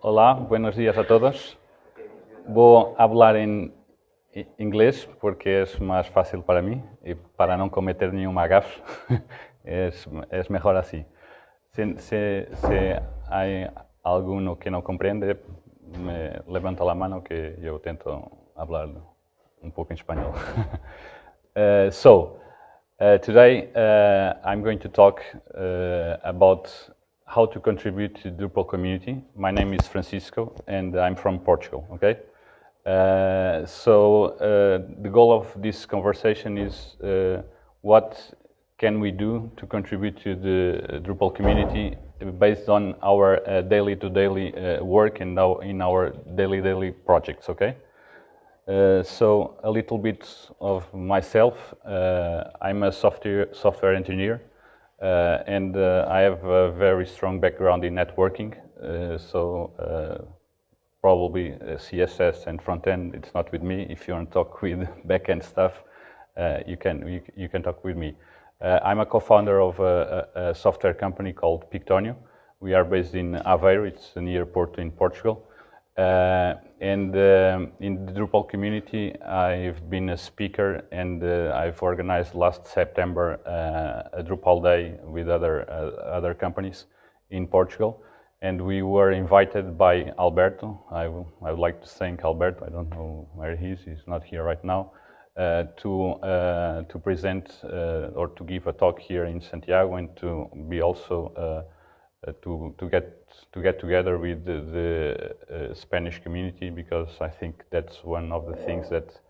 Hola, buenos días a todos. Voy a hablar en inglés porque es más fácil para mí y para no cometer ninguna gafe es mejor así. Si hay alguno que no comprende, me levanta la mano que yo intento hablar un poco en español. Today I'm going to talk about how to contribute to the Drupal community. My name is Francisco and I'm from Portugal, okay? The goal of this conversation is what can we do to contribute to the Drupal community based on our daily-to-daily work and in our daily projects, okay? So a little bit of myself. I'm a software engineer and I have a very strong background in networking. Probably CSS and front end, it's not with me. If you want to talk with backend stuff, you can talk with me. I'm a co-founder of a software company called Pictonio. We are based in Aveiro, it's near Porto in Portugal. In the Drupal community, I've been a speaker and I've organized last September a DrupalDay with other companies in Portugal. And we were invited by Alberto. I would like to thank Alberto. I don't know where he is. He's not here right now. To present or to give a talk here in Santiago and to be also to get together with the Spanish community, because I think that's one of the things that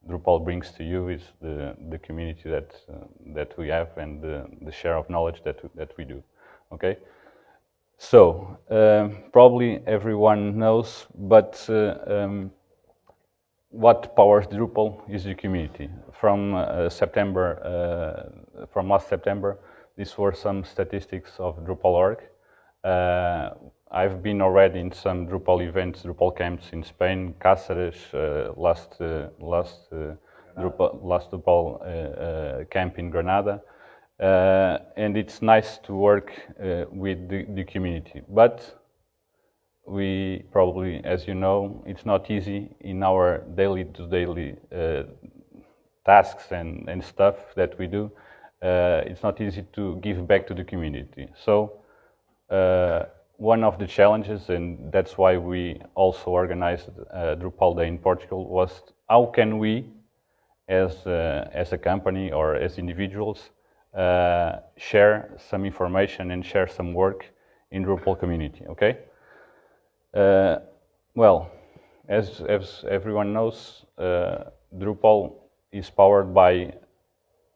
Drupal brings to you is the community that we have and the share of knowledge that we do. Okay. So probably everyone knows, but what powers Drupal is the community. From last September, these were some statistics of Drupal.org. I've been already in some Drupal events, Drupal camps in Spain, Cáceres, last Drupal camp in Granada. And it's nice to work with the community, but we probably, as you know, it's not easy in our daily-to-daily tasks and stuff that we do. It's not easy to give back to the community. So one of the challenges, and that's why we also organized DrupalDay in Portugal, was how can we, as a company or as individuals, share some information and share some work in Drupal community, okay? Well, as everyone knows, Drupal is powered by,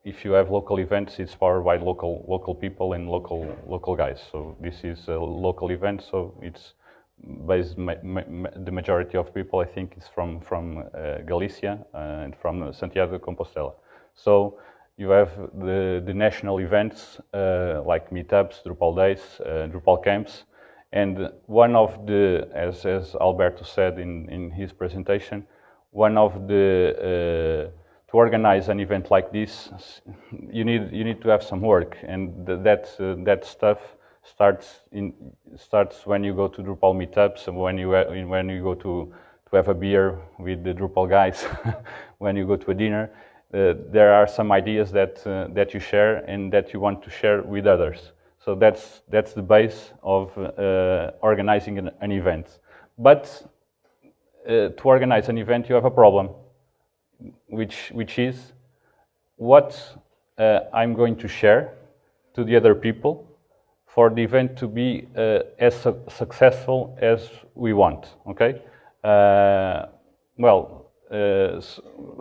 if you have local events, it's powered by local people and local guys. So this is a local event, so it's based, the majority of people, I think, is from Galicia and from Santiago de Compostela. So you have the national events like meetups, Drupal days, Drupal camps, and one of the, as Alberto said in his presentation, one of the to organize an event like this, you need to have some work, and that stuff starts when you go to Drupal meetups and when you go to have a beer with the Drupal guys, when you go to a dinner. There are some ideas that you share and that you want to share with others. So that's the base of organizing an event. But to organize an event, you have a problem, which is what I'm going to share to the other people for the event to be as successful as we want. Okay.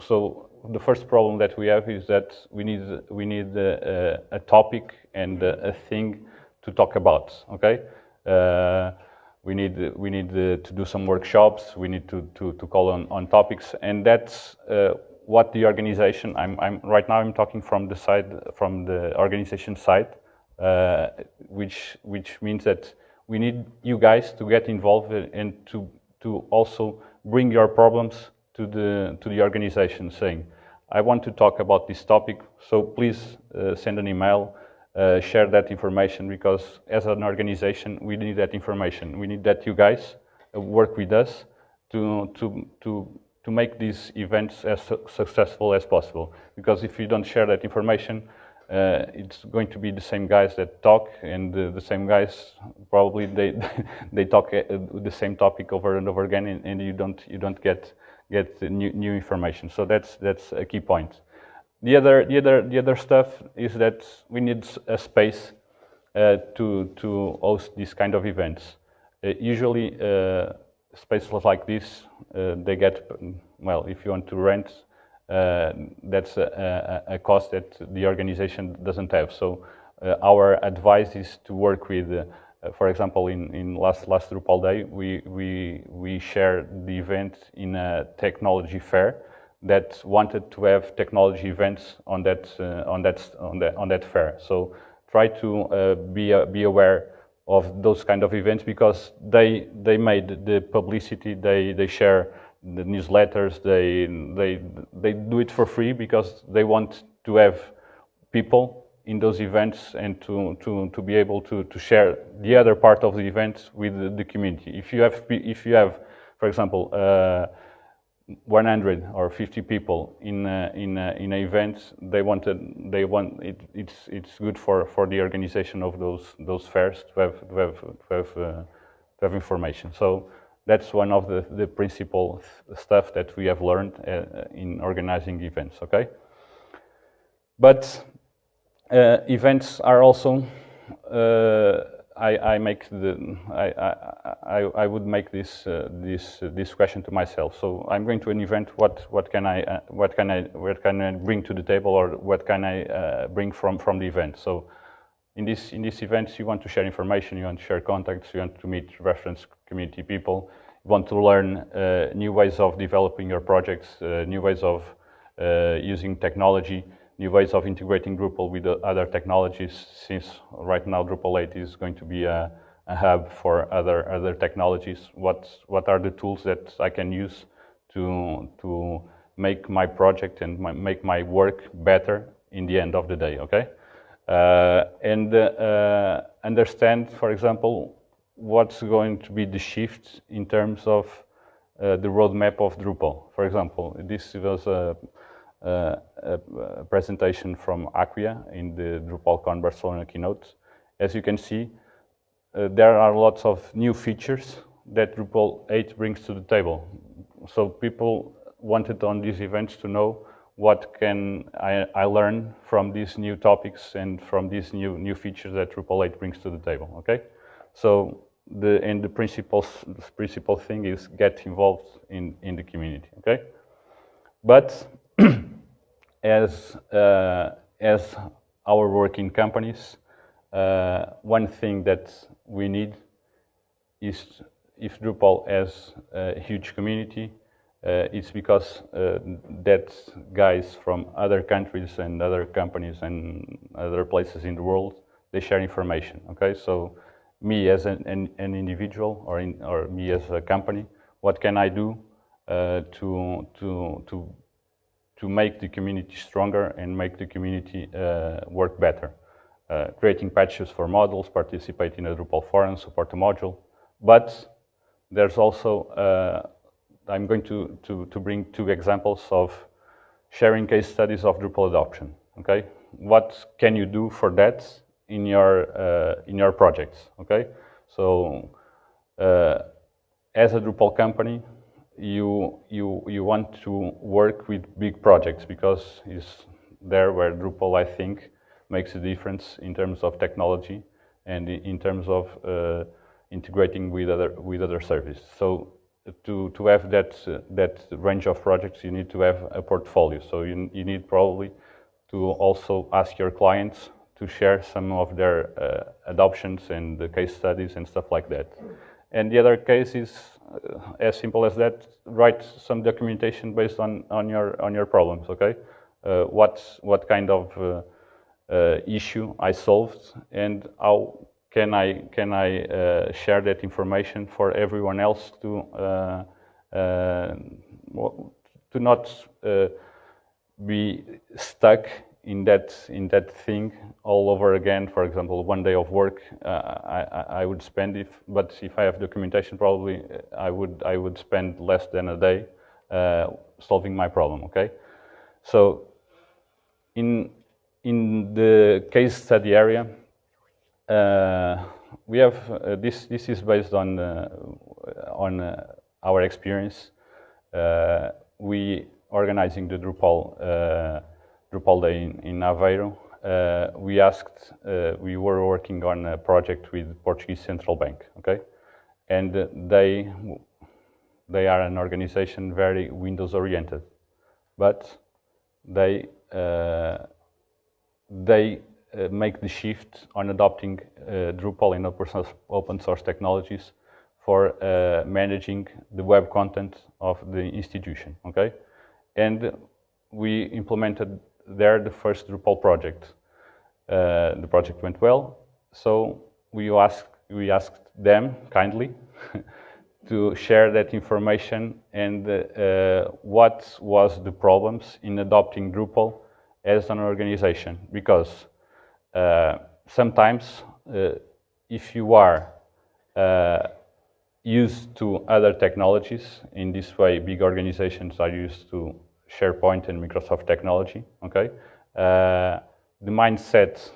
So the first problem that we have is that we need a topic and a thing to talk about. Okay, we need to do some workshops. We need to call on topics, and that's what the organization. Right now I'm talking from the organization side, which means that we need you guys to get involved and to also bring your problems to the organization, saying, I want to talk about this topic, so please send an email, share that information, because as an organization we need that information. We need that you guys work with us to make these events as successful as possible. Because if you don't share that information, it's going to be the same guys that talk, and the same guys probably they talk the same topic over and over again, and you don't get new information. So that's a key point. The other stuff is that we need a space to host these kind of events. Usually spaces like this, they get, well, if you want to rent, that's a cost that the organization doesn't have. So our advice is to work with, for example, in last DrupalDay, we shared the event in a technology fair that wanted to have technology events on that fair. So try to be aware of those kind of events, because they made the publicity, they share the newsletters, they do it for free because they want to have people in those events and to be able to share the other part of the event with the community. If you have, for example, 100 or 50 people in an event, it's good for the organization of those fairs to have information. So that's one of the principal stuff that we have learned in organizing events. Okay, but events are also I would make this question to myself. So I'm going to an event. What can I bring to the table, or what can I bring from the event? So in this events, you want to share information, you want to share contacts, you want to meet reference community people, you want to learn new ways of developing your projects, new ways of using technology, new ways of integrating Drupal with other technologies, since right now Drupal 8 is going to be a hub for other technologies. What are the tools that I can use to make my project and make my work better in the end of the day, okay? And understand, for example, what's going to be the shift in terms of the roadmap of Drupal. For example, this was a presentation from Acquia in the DrupalCon Barcelona keynote. As you can see, there are lots of new features that Drupal 8 brings to the table. So people wanted on these events to know what can I learn from these new topics and from these new features that Drupal 8 brings to the table. Okay, so the principal thing is get involved in the community. Okay, but as our work in companies, one thing that we need is, if Drupal has a huge community, it's because that guys from other countries and other companies and other places in the world, they share information. Okay, so me as an individual, or me as a company, what can I do to make the community stronger and make the community work better? Creating patches for models, participate in a Drupal forum, support a module. But there's also, I'm going to bring two examples of sharing case studies of Drupal adoption. Okay, what can you do for that in your projects? Okay, so as a Drupal company, you want to work with big projects, because it's there where Drupal, I think, makes a difference in terms of technology and in terms of integrating with other services. So to have that range of projects, you need to have a portfolio. So you need probably to also ask your clients to share some of their adoptions and the case studies and stuff like that. And the other case is as simple as that: write some documentation based on your problems. Okay, what kind of issue I solved, and how can I share that information for everyone else to not be stuck in that thing all over again. For example, 1 day of work I would spend but if I have documentation, probably I would spend less than a day solving my problem. Okay, so in the case study area, we have this is based on our experience. We organizing the DrupalDay in Aveiro. We were working on a project with Portuguese Central Bank, okay, and they are an organization very Windows oriented, but they make the shift on adopting Drupal and open source technologies for managing the web content of the institution, okay? And we implemented there the first Drupal project. The project went well, so we asked them kindly to share that information and what was the problems in adopting Drupal as an organization, because sometimes if you are used to other technologies, in this way big organizations are used to SharePoint and Microsoft technology, okay? Their mindset,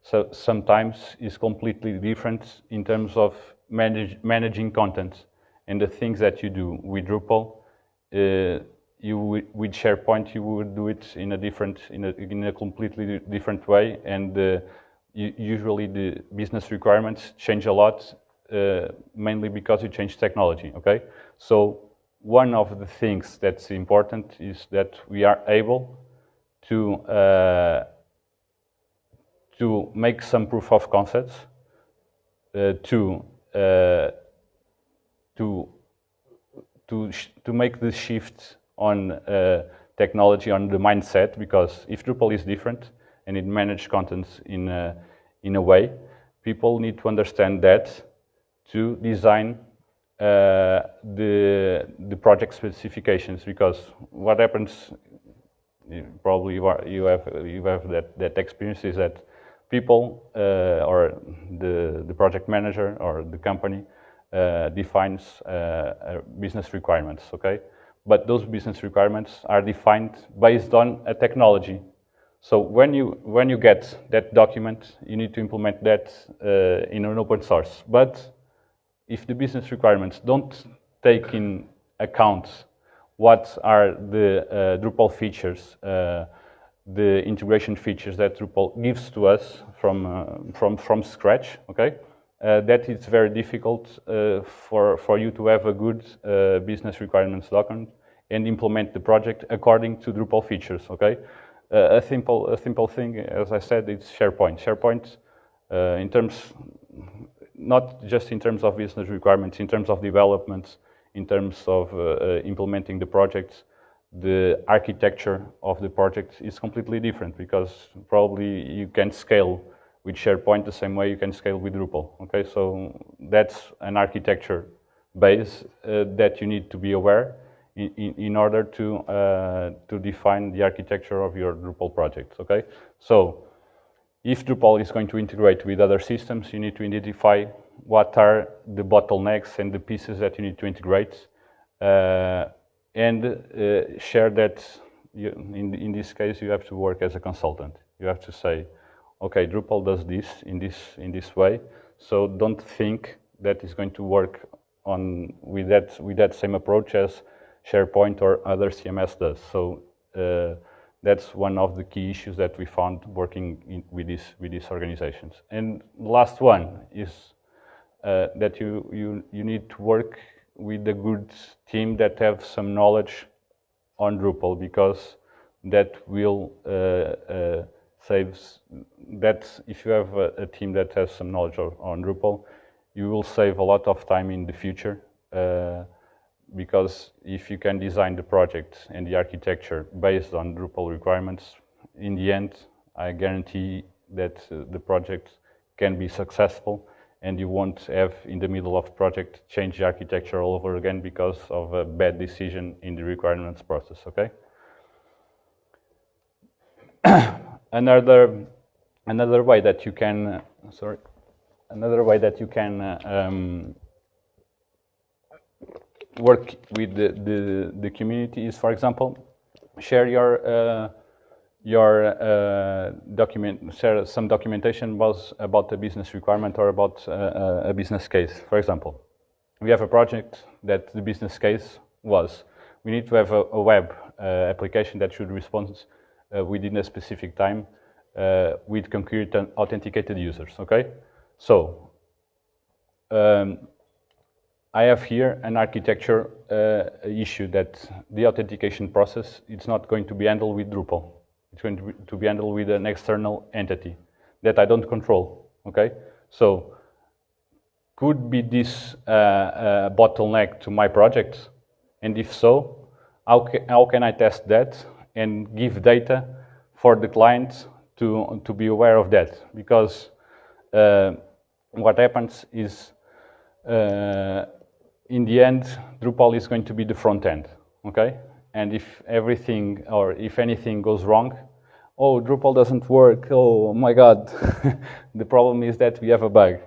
so sometimes is completely different in terms of managing content, and the things that you do with Drupal, with SharePoint, you would do it in a completely different way, and usually the business requirements change a lot, mainly because you change technology. Okay, so one of the things that's important is that we are able to make some proof of concepts, to make the shift on technology, on the mindset, because if Drupal is different and it manages contents in a way, people need to understand that to design the project specifications. Because what happens, probably you have that experience, is that people or the project manager or the company defines business requirements, okay? But those business requirements are defined based on a technology. So when you get that document, you need to implement that in an open source. But if the business requirements don't take in account what are the Drupal features, the integration features that Drupal gives to us from scratch, okay? That it's very difficult for you to have a good business requirements document and implement the project according to Drupal features, okay? A simple thing, as I said, it's SharePoint. SharePoint, in terms, not just in terms of business requirements, in terms of development, in terms of implementing the projects, the architecture of the project is completely different, because probably you can scale with SharePoint the same way you can scale with Drupal. Okay, so that's an architecture base that you need to be aware in order to define the architecture of your Drupal project. Okay, so if Drupal is going to integrate with other systems, you need to identify what are the bottlenecks and the pieces that you need to integrate, and share that. In this case, you have to work as a consultant. You have to say, okay, Drupal does this in this way, so don't think that it's going to work with that same approach as SharePoint or other CMS does. So that's one of the key issues that we found working with these organizations. And the last one is that you need to work with a good team that have some knowledge on Drupal, because that will saves that. If you have a team that has some knowledge on Drupal, you will save a lot of time in the future, because if you can design the project and the architecture based on Drupal requirements, in the end, I guarantee that the project can be successful, and you won't have, in the middle of the project, change the architecture all over again because of a bad decision in the requirements process, okay? another way that you can work with the community is, for example, share share some documentation about the business requirement or about a business case. For example, we have a project that the business case was we need to have a web application that should respond within a specific time with concurrent and authenticated users. Okay, so I have here an architecture issue that the authentication process it's not going to be handled with Drupal. It's going to be handled with an external entity that I don't control. Okay, so could be this bottleneck to my project, and if so, how can I test that and give data for the client to be aware of that? Because what happens is in the end, Drupal is going to be the front end, okay? And if everything or if anything goes wrong, oh, Drupal doesn't work, oh my God. The problem is that we have a bug.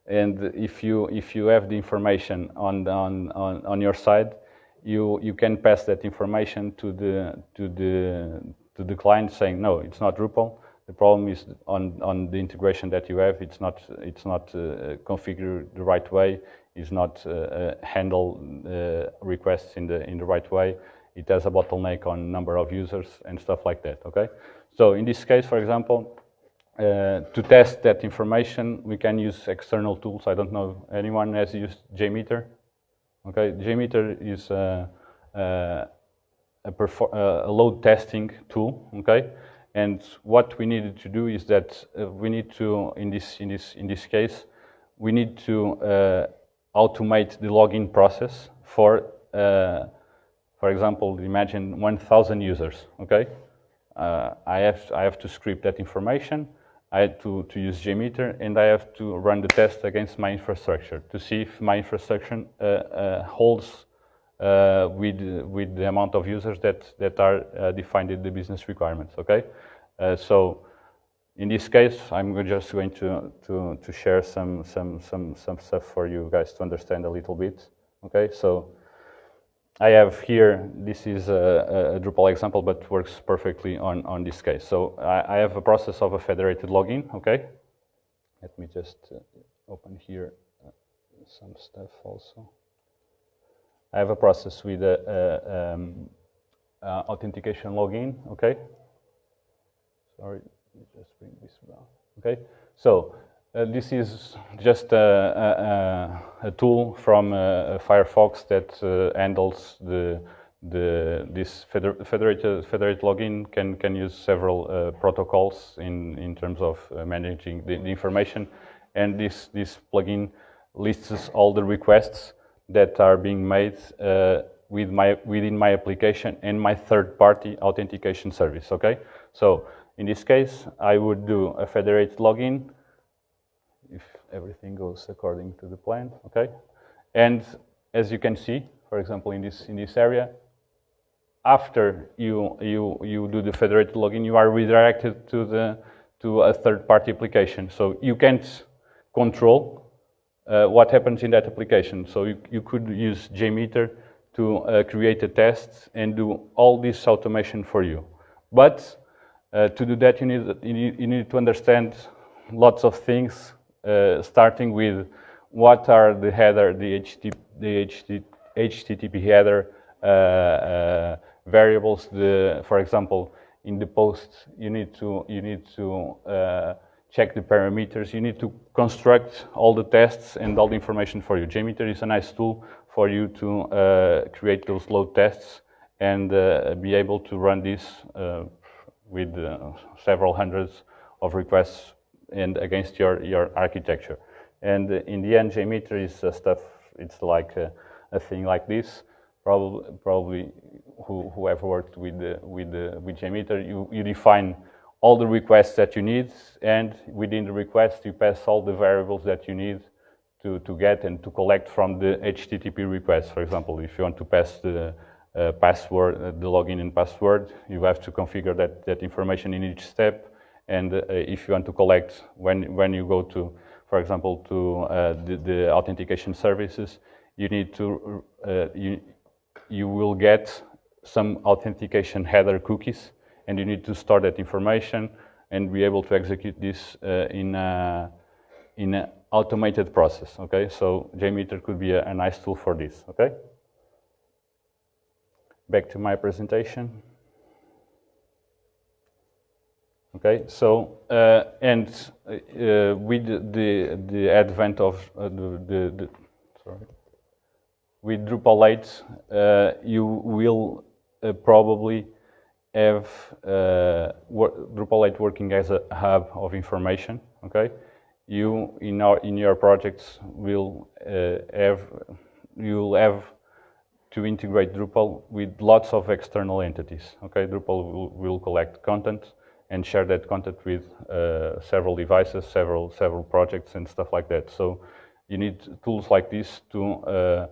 And if you have the information on your side, you can pass that information to the client saying, no, it's not Drupal. The problem is on the integration that you have. It's not configured the right way. It's not handle requests in the right way. It has a bottleneck on number of users and stuff like that. Okay, so in this case, for example, to test that information, we can use external tools. I don't know anyone has used JMeter. Okay, JMeter is a load testing tool. Okay, and what we needed to do is that we need to in this case we need to automate the login process for example, imagine 1,000 users. Okay, I have to script that information. I had to use JMeter, and I have to run the test against my infrastructure to see if my infrastructure holds with the amount of users that are defined in the business requirements. Okay, so in this case, I'm just going to share some stuff for you guys to understand a little bit. Okay, so I have here, this is a Drupal example, but works perfectly on this case. So I have a process of a federated login. Okay, let me just open here some stuff also. I have a process with authentication login. Okay, sorry. Just bring this down. Okay, so this is just a tool from Firefox that handles this federated login. Can use several protocols in terms of managing the information, and this plugin lists all the requests that are being made within my application and my third-party authentication service. Okay, so in this case, I would do a federated login if everything goes according to the plan. Okay, and as you can see, for example, in this area, after you do the federated login, you are redirected to a third-party application. So you can't control what happens in that application. So you could use JMeter to create a test and do all this automation for you, but to do that, you need to understand lots of things, starting with what are the header, the HTTP header variables. For example, in the post, you need to check the parameters. You need to construct all the tests and all the information for you. JMeter is a nice tool for you to create those load tests and be able to run this with several hundreds of requests and against your architecture. And in the end, JMeter is stuff. It's like a thing like this. Probably whoever worked with JMeter, you define all the requests that you need, and within the request you pass all the variables that you need to get and to collect from the HTTP request. For example, if you want to pass the password, the login and password. You have to configure that information in each step. And if you want to collect, when you go to, for example, to the authentication services, you need to, you will get some authentication header cookies, and you need to store that information and be able to execute this in an automated process, okay? So JMeter could be a nice tool for this, okay? Back to my presentation. Okay, so with the advent of with Drupal 8, you will probably have Drupal 8 working as a hub of information. Okay, you in your projects will you'll have to integrate Drupal with lots of external entities. Okay, Drupal will collect content and share that content with several devices, several projects, and stuff like that. So you need tools like this to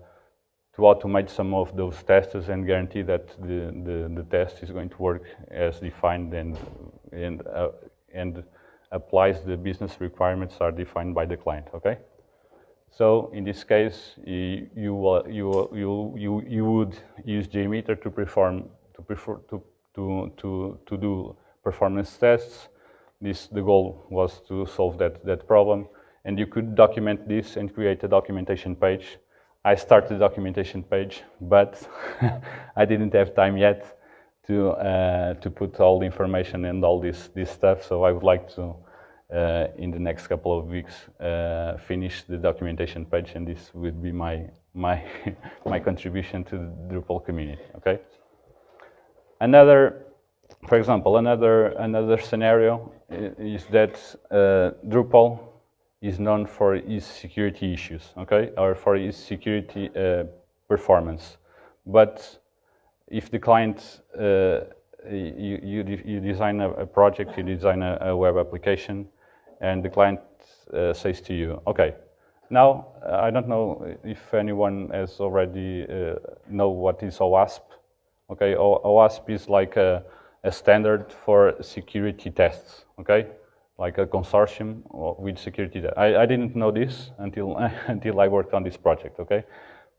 automate some of those tests and guarantee that the test is going to work as defined and applies the business requirements are defined by the client. Okay. So in this case, you would use JMeter to do performance tests. The goal was to solve that problem, and you could document this and create a documentation page. I started the documentation page, but I didn't have time yet to put all the information and all this stuff. So I would like to, in the next couple of weeks, finish the documentation page, and this would be my contribution to the Drupal community. Okay. For example, another scenario is that Drupal is known for its security issues, okay, or for its security performance. But if the client, you design a project, you design a web application, and the client says to you, okay, now I don't know if anyone has already know what is OWASP. Okay, OWASP is like a standard for security tests, okay? Like a consortium with security. I didn't know this until I worked on this project, okay?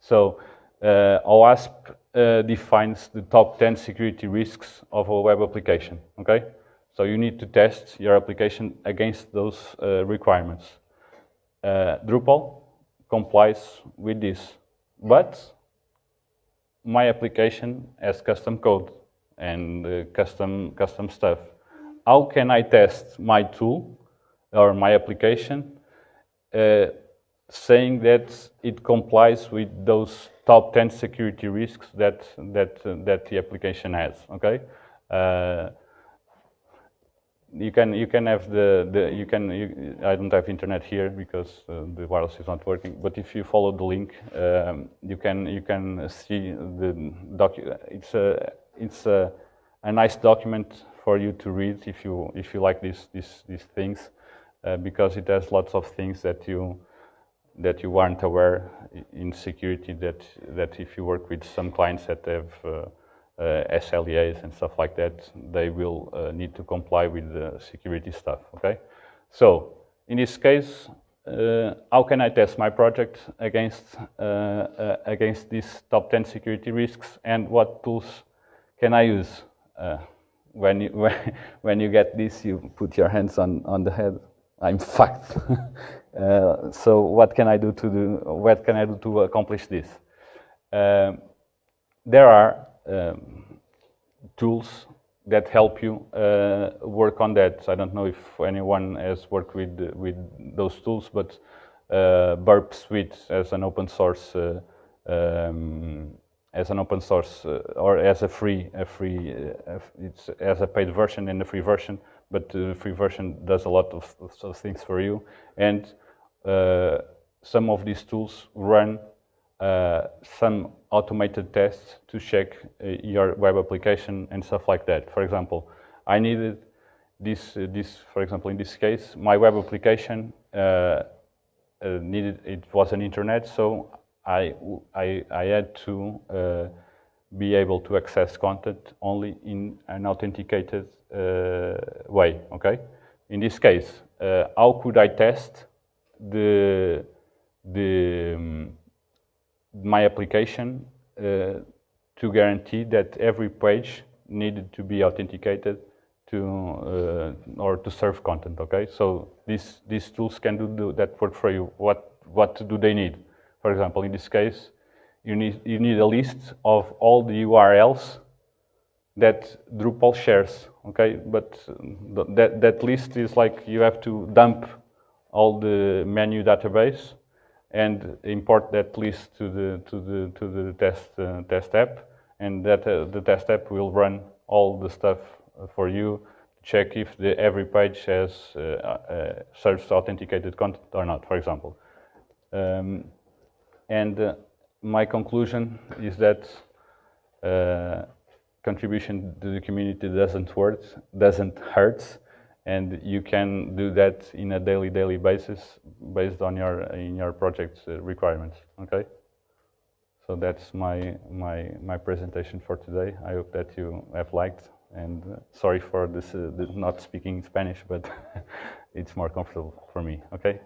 So OWASP defines the top 10 security risks of a web application, okay? So you need to test your application against those requirements. Drupal complies with this, but my application has custom code and custom stuff. How can I test my tool or my application saying that it complies with those top 10 security risks that the application has? Okay, you can have I don't have internet here because the wireless is not working. But if you follow the link, you can see the it's a nice document for you to read if you like these things, because it has lots of things that you aren't aware in security, that if you work with some clients that have SLAs and stuff like that, they will need to comply with the security stuff. Okay, so in this case, how can I test my project against these top 10 security risks, and what tools can I use? When you get this, you put your hands on the head. I'm fucked. So what can I do to accomplish this? There are tools that help you work on that. I don't know if anyone has worked with those tools, but Burp Suite as an open source. Or as a free, it's as a paid version and a free version, but the free version does a lot of things for you. And some of these tools run some automated tests to check your web application and stuff like that. For example, I needed this. For example, in this case, my web application it was an internet, so I had to be able to access content only in an authenticated way, okay? In this case, how could I test my application to guarantee that every page needed to be authenticated to or to serve content, okay? So these tools can do that work for you. What do they need? For example, in this case, you need a list of all the URLs that Drupal shares, okay? But that list is like you have to dump all the menu database and import that list to the test app, and that the test app will run all the stuff for you to check if every page has serves authenticated content or not, for example. My conclusion is that contribution to the community doesn't hurt, and you can do that in a daily basis based on your project's requirements. Okay, so that's my presentation for today. I hope that you have liked, and sorry for this not speaking Spanish, but it's more comfortable for me. Okay.